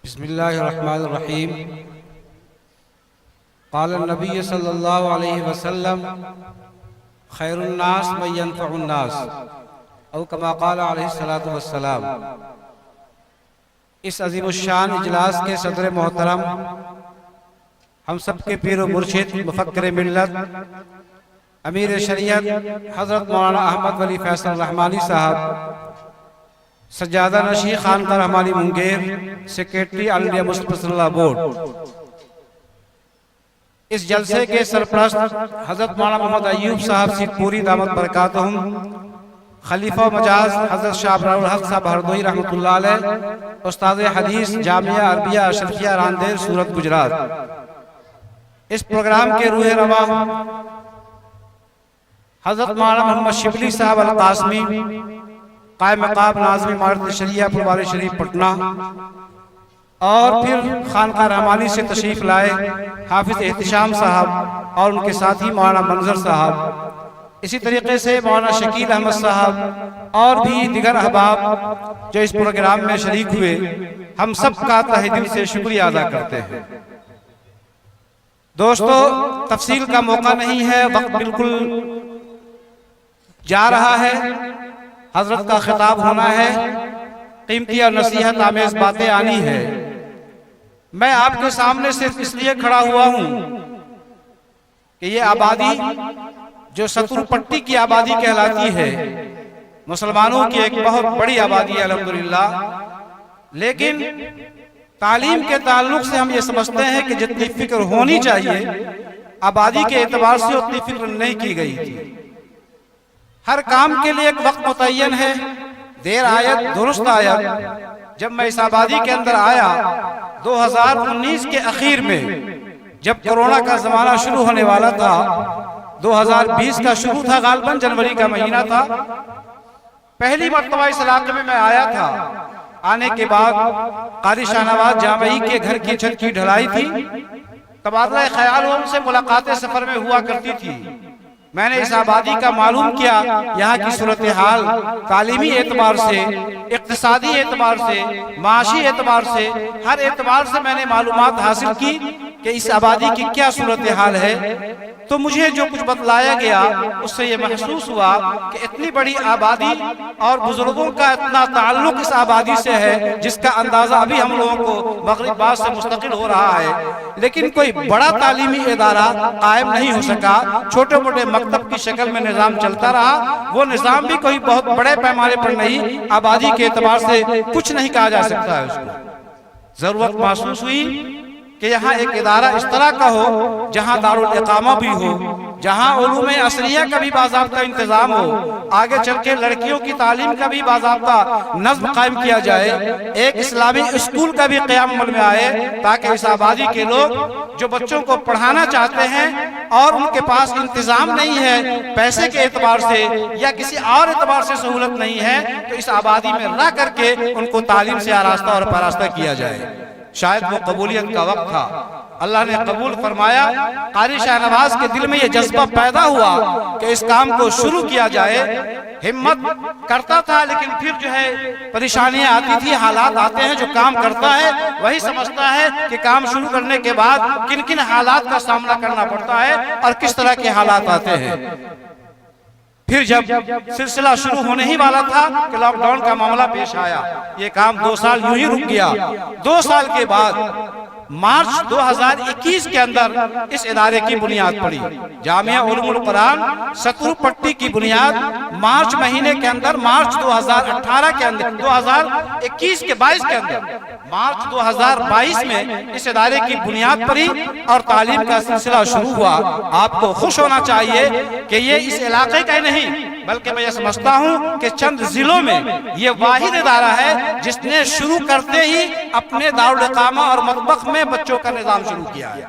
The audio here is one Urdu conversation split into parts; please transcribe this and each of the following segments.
بسم اللہ الرحمن الرحیم قال النبی صلی اللہ علیہ وسلم خیر الناس من ينفع الناس او کما قال علیہ الصلوۃ والسلام۔ اس عظیم الشان اجلاس کے صدر محترم، ہم سب کے پیر و مرشد، مفکر ملت، امیر شریعت حضرت مولانا احمد ولی فیصل الرحمانی صاحب، سجادہ نشی خانقاہ رحمانی منگیر، سیکریٹری آل انڈیا مسلم صلی اللہ بورڈ، اس جلسے کے سرپرست حضرت مولانا محمد ایوب صاحب سی پوری دامت برکاتہم، خلیفہ و مجاز حضرت شاہ ابرار الحق صاحب ہردوئی رحمۃ اللہ علیہ، استاد حدیث جامعہ عربیہ اشرفیہ راندیر سورت گجرات۔ اس پروگرام کے روح رواں حضرت مولانا محمد شبلی صاحب القاسمی، قائم مقام ناظم امارت شریعہ پروار شریف پٹنہ، اور پھر خانقاہ رحمانی سے تشریف لائے حافظ احتشام صاحب اور ان کے ساتھی مولانا منظر صاحب، اسی طریقے سے مولانا شکیل احمد صاحب اور بھی دیگر احباب جو اس پروگرام میں شریک ہوئے، ہم سب کا تہہ دل سے شکریہ ادا کرتے ہیں۔ دوستو، تفصیل کا موقع نہیں ہے، وقت بالکل جا رہا ہے، حضرت کا خطاب ہونا ہے، قیمتی اور نصیحت آمیز باتیں آنی ہے۔ میں آپ کے سامنے صرف اس لیے کھڑا ہوا ہوں کہ یہ آبادی جو ستر پٹی کی آبادی کہلاتی ہے، مسلمانوں کی ایک بہت بڑی آبادی ہے الحمدللہ، لیکن تعلیم کے تعلق سے ہم یہ سمجھتے ہیں کہ جتنی فکر ہونی چاہیے آبادی کے اعتبار سے اتنی فکر نہیں کی گئی تھی۔ ہر کام کے لیے ایک وقت متعین ہے، دیر آیت درست آیت۔ جب میں اس آبادی کے اندر آیا 2019 کے اخیر میں، جب کرونا کا زمانہ شروع ہونے والا تھا، 2020 کا شروع تھا، غالباً جنوری کا مہینہ تھا، پہلی مرتبہ اس علاقے میں آیا تھا۔ آنے کے بعد قاری شاہ نواز جامعی کے گھر کی چھت کی ڈھلائی تھی، تبادلہ خیال ان سے ملاقاتیں سفر میں ہوا کرتی تھی۔ میں نے اس آبادی کا معلوم کیا، یہاں کی صورتحال تعلیمی اعتبار سے، اقتصادی اعتبار سے، معاشی اعتبار سے، ہر اعتبار سے میں نے معلومات حاصل کی کہ اس آبادی کی کیا صورتحال ہے۔ تو مجھے جو کچھ بتلایا گیا اس سے یہ محسوس ہوا کہ اتنی بڑی آبادی اور بزرگوں کا اتنا تعلق اس آبادی سے ہے جس کا اندازہ ابھی ہم لوگوں کو مغرب بعد سے مستقل ہو رہا ہے، لیکن کوئی بڑا تعلیمی ادارہ قائم نہیں ہو سکا۔ چھوٹے موٹے مکتب کی شکل میں نظام چلتا رہا، وہ نظام بھی کوئی بہت بڑے پیمانے پر نہیں، آبادی کے اعتبار سے کچھ نہیں کہا جا سکتا ہے اس کو۔ ضرورت محسوس ہوئی کہ یہاں ایک ادارہ اس طرح کا ہو جہاں دارالاقامہ بھی ہو، جہاں علوم عصریہ کا بھی باضابطہ انتظام ہو، آگے چل کے لڑکیوں کی تعلیم کا بھی باضابطہ نظم قائم کیا جائے، ایک اسلامی اسکول کا بھی قیام عمل میں آئے، تاکہ اس آبادی کے لوگ جو بچوں کو پڑھانا چاہتے ہیں اور ان کے پاس انتظام نہیں ہے پیسے کے اعتبار سے یا کسی اور اعتبار سے سہولت نہیں ہے، تو اس آبادی میں رہ کر کے ان کو تعلیم سے آراستہ اور پاراستہ کیا جائے۔ شاید وہ قبولیت کا وقت تھا، اللہ نے قبول فرمایا۔ قاری شاہ نواز کے دل میں یہ جذبہ پیدا ہوا کہ اس کام کو شروع کیا جائے۔ ہمت کرتا تھا، لیکن پھر جو ہے پریشانیاں آتی تھی، حالات آتے ہیں، جو کام کرتا ہے وہی سمجھتا ہے کہ کام شروع کرنے کے بعد کن کن حالات کا سامنا کرنا پڑتا ہے اور کس طرح کے حالات آتے ہیں۔ پھر جب سلسلہ شروع ہونے ہی والا تھا کہ لاک ڈاؤن کا معاملہ پیش آیا، یہ کام 2 سال یوں ہی رک گیا۔ 2 سال کے بعد مارچ 2021 کے اندر اس ادارے کی بنیاد پڑی۔ جامعہ علوم القرآن ستر پٹی کی بنیاد مارچ مہینے کے اندر، مارچ 2018 کے اندر، 2021 کے 22 کے اندر، مارچ 2022 میں اس ادارے کی بنیاد پڑی اور تعلیم کا سلسلہ شروع ہوا۔ آپ کو خوش ہونا چاہیے کہ یہ اس علاقے کا نہیں، بلکہ میں یہ سمجھتا ہوں کہ چند ضلعوں میں یہ واحد ادارہ ہے جس نے شروع کرتے ہی اپنے دارالاقامہ اور مطبخ میں بچوں کا نظام شروع کیا ہے۔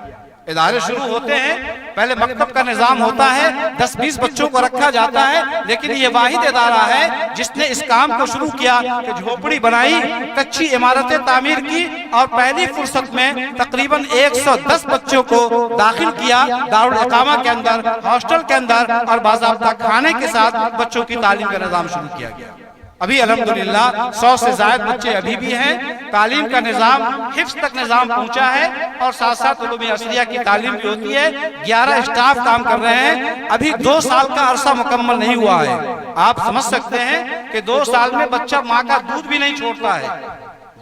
ادارے شروع ہوتے ہیں، پہلے مکتب کا نظام ہوتا ہے، 10-20 بچوں کو رکھا جاتا ہے، لیکن یہ واحد ادارہ ہے جس نے اس کام کو شروع کیا کہ جھوپڑی بنائی، کچی عمارتیں تعمیر کی اور پہلی فرصت میں تقریباً 110 بچوں کو داخل کیا دارالاقامہ کے اندر، ہاسٹل کے اندر، اور باضابطہ کھانے کے ساتھ بچوں کی تعلیم کا نظام شروع کیا گیا۔ ابھی الحمدللہ 100 سے زائد بچے ابھی بھی ہیں. تعلیم کا نظام حفظ تک نظام پہنچا ہے اور ساتھ ساتھ علوم اصلیہ کی تعلیم بھی ہوتی ہے. 11 اسٹاف کام کر رہے ہیں. ابھی 2 سال کا عرصہ مکمل نہیں ہوا ہے. آپ سمجھ سکتے ہیں کہ 2 سال میں بچہ ماں کا دودھ بھی نہیں چھوڑتا ہے.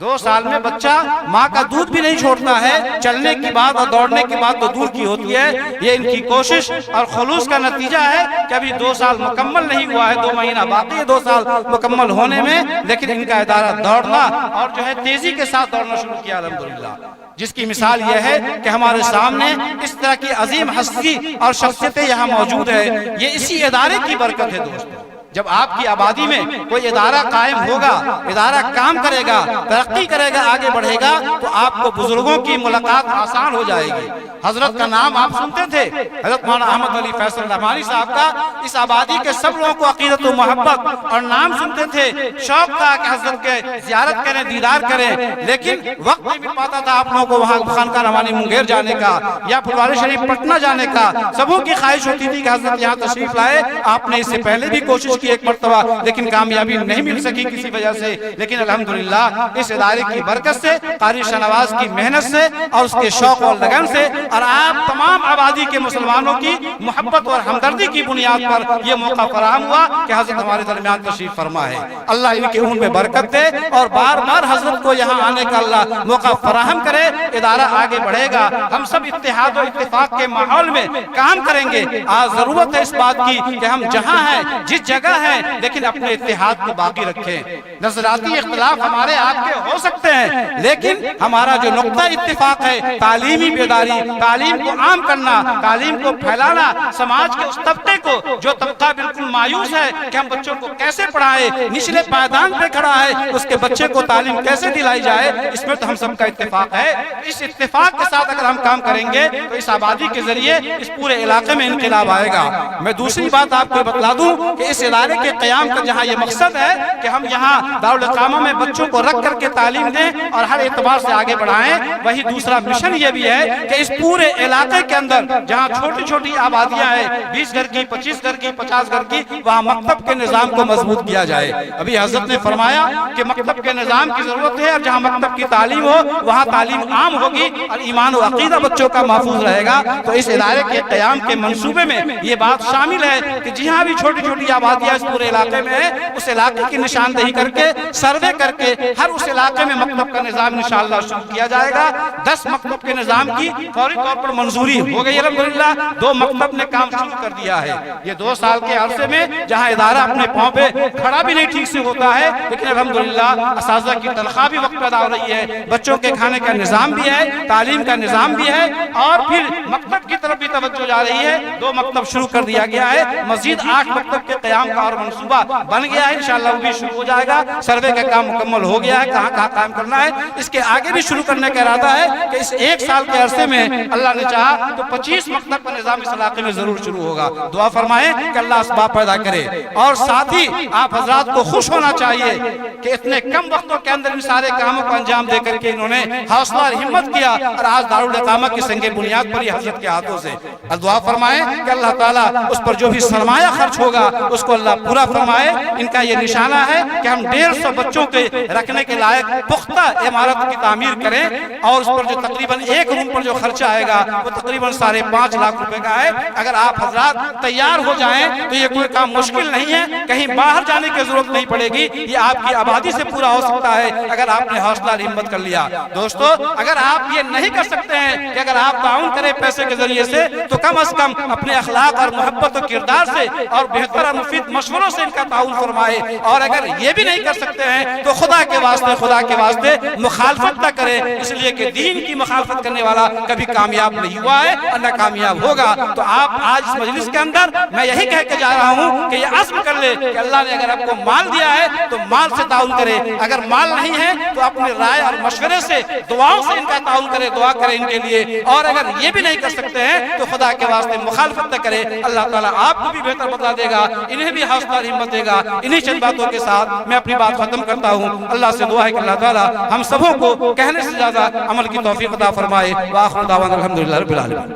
2 سال میں بچہ ماں کا دودھ بھی نہیں چھوڑتا ہے. چلنے کی بات اور دوڑنے کی بات تو دور کی ہوتی ہے. یہ ان کی کوشش اور خلوص کا نتیجہ ہے کہ ابھی 2 سال مکمل نہیں ہوا ہے. 2 مہینہ باقی ہے 2 سال مکمل ہونے میں. لیکن ان کا ادارہ دوڑنا اور جو ہے تیزی کے ساتھ دوڑنا شروع کیا الحمدللہ. جس کی مثال یہ ہے کہ ہمارے سامنے اس طرح کی عظیم ہستی اور شخصیتیں یہاں موجود ہے. یہ اسی ادارے کی برکت ہے دوستو. جب آپ کی آبادی میں کوئی ادارہ قائم ہوگا، ادارہ کام کرے گا، ترقی کرے گا، آگے بڑھے گا، تو آپ کو بزرگوں کی ملاقات آسان ہو جائے گی. حضرت کا نام آپ سنتے تھے، حضرت مولانا احمد علی فیصل رحمانی صاحب کا. اس آبادی کے سب لوگوں کو عقیدت و محبت اور نام سنتے تھے. شوق تھا کہ حضرت کے زیارت کریں، دیدار کریں. لیکن وقت نہیں مل پاتا تھا آپ لوگوں کو وہاں خانقاہ رحمانی منگیر جانے کا یا پھلواری شریف پٹنہ جانے کا. سبوں کی خواہش ہوتی تھی کہ حضرت یہاں تشریف لائے. آپ نے اس سے پہلے بھی کوشش کی ایک مرتبہ، لیکن کامیابی نہیں مل سکی کسی وجہ سے. لیکن الحمدللہ اس ادارے کی برکت سے، قاری شاہنواز کی محنت سے اور اس کے شوق اور لگن سے اور آپ تمام آبادی کے مسلمانوں کی محبت اور ہمدردی کی بنیاد پر یہ موقع فراہم ہوا کہ حضرت ہمارے درمیان تشریف فرما ہے. اللہ ان کے ان میں برکت دے اور بار بار حضرت کو یہاں آنے کا اللہ موقع فراہم کرے. ادارہ آگے بڑھے گا. ہم سب اتحاد و اتفاق کے ماحول میں کام کریں گے. آج ضرورت ہے اس بات کی کہ ہم جہاں ہیں، جس جگہ ہیں، لیکن اپنے اتحاد کو باقی رکھیں. نظراتی اختلاف ہمارے آپ کے ہو سکتے ہیں، لیکن ہمارا جو نقطہ اتفاق ہے تعلیمی بیداری، تعلیم کو عام کرنا، تعلیم کو پھیلانا. سماج کے اس طبقے کو جو طبقہ بالکل مایوس ہے کہ ہم بچوں کو کیسے پڑھائیں، نچلے پائیدان پہ کھڑا ہے، اس کے بچے کو تعلیم کیسے دلائی جائے، اس میں تو ہم سب کا اتفاق ہے. اس اتفاق کے ساتھ اگر ہم کام کریں گے تو اس آبادی کے ذریعے اس پورے علاقے میں انقلاب آئے گا. میں دوسری بات آپ کو بتلا دوں کہ اس ادارے کے قیام کا جہاں یہ مقصد ہے کہ ہم یہاں دارالاقامہ میں بچوں کو رکھ کر کے تعلیم دیں اور ہر اعتبار سے آگے بڑھائیں، وہی دوسرا مشن یہ بھی ہے کہ اس پورے علاقے کے اندر جہاں چھوٹی چھوٹی آبادیاں ہیں، 20 گھر کی، 25 گھر کی، 50 گھر کی، وہاں مکتب کے نظام کو مضبوط کیا جائے. ابھی حضرت نے فرمایا کہ مکتب کے نظام کی ضرورت ہے اور جہاں مکتب کی تعلیم ہو وہاں تعلیم عام ہوگی اور ایمان و عقیدہ بچوں کا محفوظ رہے گا. تو اس ادارے کے قیام کے منصوبے میں یہ بات شامل ہے کہ جہاں بھی چھوٹی چھوٹی آبادیاں اس پورے علاقے میں ہے، اس علاقے کی نشاندہی کر کے، سروے کر کے ہر اس علاقے میں مکتب کا نظام انشاءاللہ شروع کیا جائے گا. 10 مکتب کے نظام کی فوری طور پر منظوری ہو گئی الحمدللہ. 2 مکتب نے کام شروع کر دیا ہے. یہ 2 سال کے عرصے میں جہاں ادارہ اپنے پاؤں پہ کھڑا بھی نہیں ٹھیک سے ہوتا ہے، لیکن الحمدللہ اساتذہ کی تنخواہ بھی وقت ادا ہو رہی ہے، بچوں کے کھانے کا نظام بھی ہے، تعلیم کا نظام بھی ہے اور پھر مکتب کی طرف بھی توجہ جا رہی ہے. 2 مکتب شروع کر دیا گیا ہے. مزید 8 مکتب کے قیام کا اور منصوبہ بن گیا ہے. انشاءاللہ وہ بھی شروع ہو جائے گا. سروے کا کام مکمل ہو گیا ہے، کہاں کہاں قائم کرنا ہے. اس کے آگے بھی شروع کرنے کا ارادہ ہے کہ اس 1 سال کے عرصے میں اللہ نے چاہا تو 25 مکتب کا نظام اس علاقے میں ضرور شروع ہوگا. دعا فرمائیں کہ اللہ اسباب پیدا کرے. اور ساتھ ہی آپ حضرات کو خوش ہونا چاہیے کہ اتنے کم وقتوں کے اندر ان سارے کاموں کو انجام دے کر کے انہوں نے حوصلہ اور ہمت کیا اور آج دارالاقامہ کی سنگ بنیاد پر یہ حضرت کے ہاتھوں سے. دعا فرمائیں کہ اللہ تعالیٰ اس پر جو بھی سرمایہ خرچ ہوگا اس کو اللہ پورا فرمائے. ان کا یہ نشانہ ہے کہ ہم 150 بچوں کے رکھنے کے لائق پختہ عمارت کی تعمیر کریں اور اس پر جو تقریباً 1 روم پر جو خرچہ آئے گا وہ تقریباً 5.5 لاکھ روپے کا ہے. اگر آپ حضرات تیار ہو جائیں تو یہ کوئی کام مشکل نہیں ہے، کہیں باہر جانے کی ضرورت نہیں پڑے گی. یہ آپ کی آبادی سے پورا ہو سکتا ہے اگر آپ نے حوصلہ اور ہمت کر لیا. دوستو اگر آپ یہ نہیں کر سکتے ہیں کہ اگر آپ تعاون کریں پیسے کے ذریعے سے تو کم از کم اپنے اخلاق اور محبت و کردار سے اور بہتر اور مفید مشوروں سے ان کا تعاون فرمائے. اور اگر یہ بھی نہیں کر سکتے ہیں تو خدا کے واسطے مخالفت نہ کرے، اس لیے کہ دین کی مخالفت کرنے والا کبھی کامیاب نہیں ہوا ہے اور نہ کامیاب ہوگا. تو آپ آج اس مجلس کے اندر میں یہی کہہ کے جا رہا ہوں کہ یہ عزم کر لے کہ اللہ نے اگر آپ کو مال دیا ہے تو مال سے تعاون کرے، اگر مال نہیں ہے تو اپنی رائے اور مشورے سے، دعاؤں سے ان کا تعاون کرے، دعا کرے ان کے لیے. اور اگر یہ بھی نہیں کر سکتے ہیں تو خدا کے واسطے مخالفت نہ کرے. اللہ تعالیٰ آپ کو بھی بہتر بتا دے گا، انہیں بھی حوصلہ اور ہمت دے گا. انہی چند باتوں کے ساتھ میں اپنی بات ختم کرتا ہوں. اللہ سے دعا ہے کہ اللہ تعالیٰ ہم سبوں کو کہنے سے زیادہ عمل کی توفیق عطا فرمائے. وآخر دعوانا الحمدللہ رب العالمین.